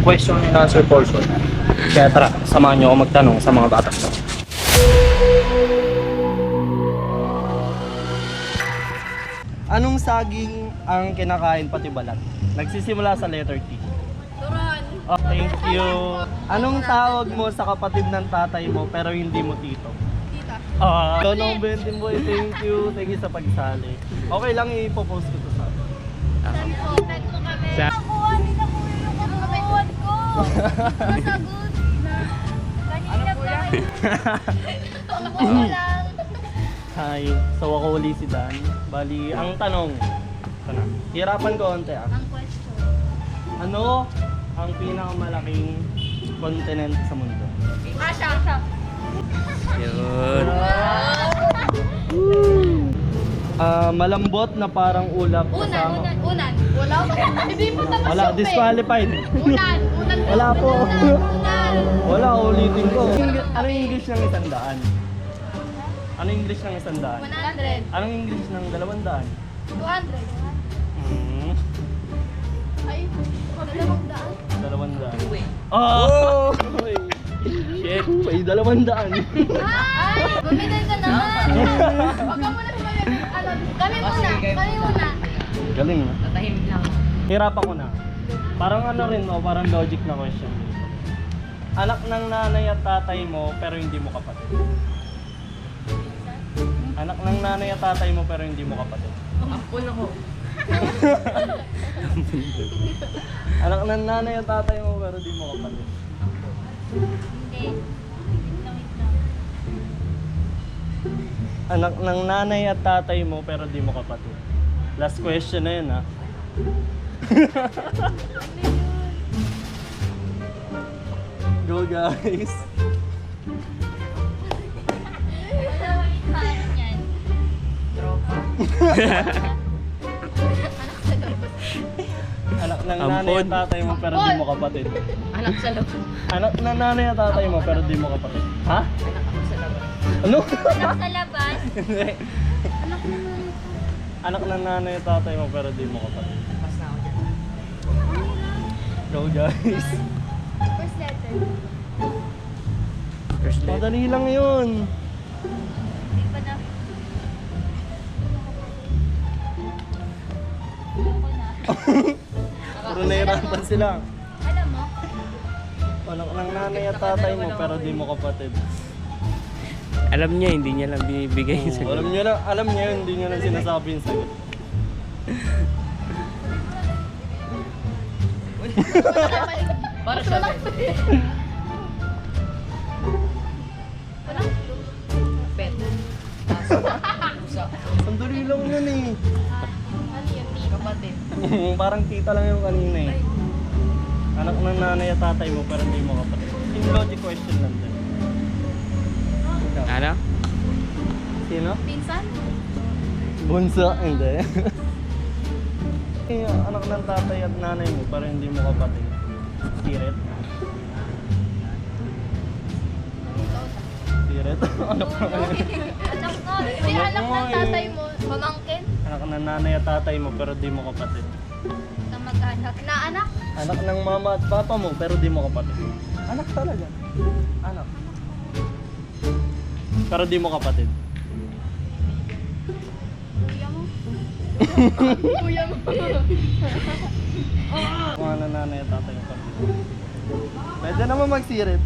question and answer portion. Kaya tara, samahan niyo ako magtanong sa mga bata. Anong saging ang kinakain pati balat? Nagsisimula sa letter T. Turon. Oh, thank you. Anong tawag mo sa kapatid ng tatay mo pero hindi mo tito? Tita. Tonong Bentin Boy, thank you. Thank you sa pagsali. Okay lang, ipopost ko to sa akin. Saan po? Tag ko kami. Sa- Nakuha, hindi na po yung katawan ko. Masagot na. Kanina pa kayo. Nakuha lang. Hi. So ako uli si Dan. Bali, ang tanong. Ito na. Hirapan ko onte ah. Ang question. Ano ang pinakamalaking continent sa mundo? Asya. Yun. Malambot na parang ulap kasama. Unan. Wala pa. Hindi po tapos Wala, yung disqualified. Unan. Wala po. Unan. Wala, ulitin ko. Ano yung English ng 100? Ano yung English ng 100? 100. Anong English ng 200? 200. Hmm, Ay, 200. 200. Oh! Shit. May 200. Ay! Bumidal ka naman! Huwag ka muna sumabi. Kami muna! Kami muna! Galing na. Tatahimik lang. Hirapan ko na. Parang ano rin, no? Parang logic na question. Anak ng nanay at tatay mo pero hindi mo kapatid. Anak ng nanay at tatay mo pero hindi mo kapatid. Ampun ako. Anak ng nanay at tatay mo pero hindi mo kapatid. Hindi. Wait lang. Anak ng nanay at tatay mo pero di mo kapatid. Last question na yun ha. Go guys! Ano yan? Tropa. Anak ng Ampon. nanay at tatay mo pero di mo kapatid. Anak sa loob. Anak ng nanay at tatay mo pero di mo kapatid. Ha? Anak ako sa labas. Ano? Anak sa labas. Hindi. Anak naman. Anak ng nanay at tatay mo pero di mo kapatid. Pas na ako dyan. Go guys! First letter. First letter. Madali lang yun. Hindi pa na. Ayoko na. Puro nahirapan sila. Alam mo? Anak ng nanay at tatay mo pero di mo kapatid. Alam niya, hindi niya lang binibigay yung sagot. Alam niya yun, hindi niya lang sinasabi yung sagot. Para sa akin. Pet. Sandali lang yun eh. Ano yun? Tita. Kapatid. Parang tita lang yung kanina eh. Anak ng nanay at tatay mo pero hindi mo kapatid. Yung logic question lang din. Ikaw. Ano? Sino? Pinsan? Bunso? Hindi. Anak ng tatay at nanay mo pero hindi mo kapatid. Spirit? Spirit? Anak ng Anak nga. Hindi anak ng tatay mo. Pamangkin? Anak ng nanay at tatay mo pero di mo kapatid. Kamag-anak. Na anak? Anak ng mama at papa mo pero di mo kapatid. Anak talaga. Anak. Pero di mo kapatid. Kuya mo? Kuya mo? Mga nanay at tatay mo pero di mo. Pwede naman magsirit.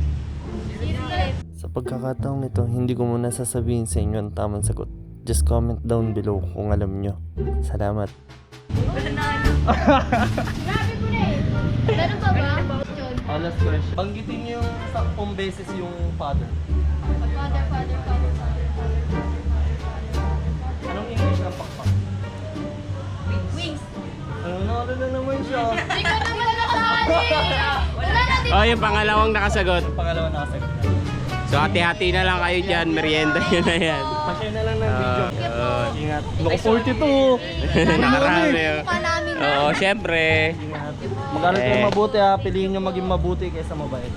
Sirit. Sa pagkakataong nito, hindi ko muna sasabihin sa inyo ang tamang sagot. Just comment down below kung alam nyo. Salamat. Grabe mo na eh. Meron pa ba? Yun. Last question. Banggitin niyo yung 10 beses yung father. Father. Anong English ng pakpak? Wings. Ano na naman siya? Hindi ko naman nakasali. Wala na din. Oh, yung pangalawang nakasagot. Pangalawa na kasi. So, hati-hati na lang kayo dyan. Merienda yun na yan. Pa-share na lang ng video. Yun. Ingat. Naku, 42. Nakarami. Mukha namin. Oo, syempre. Ingat. Mag-aral kayo mabuti ha. Piliin nyo maging mabuti kaysa mabait.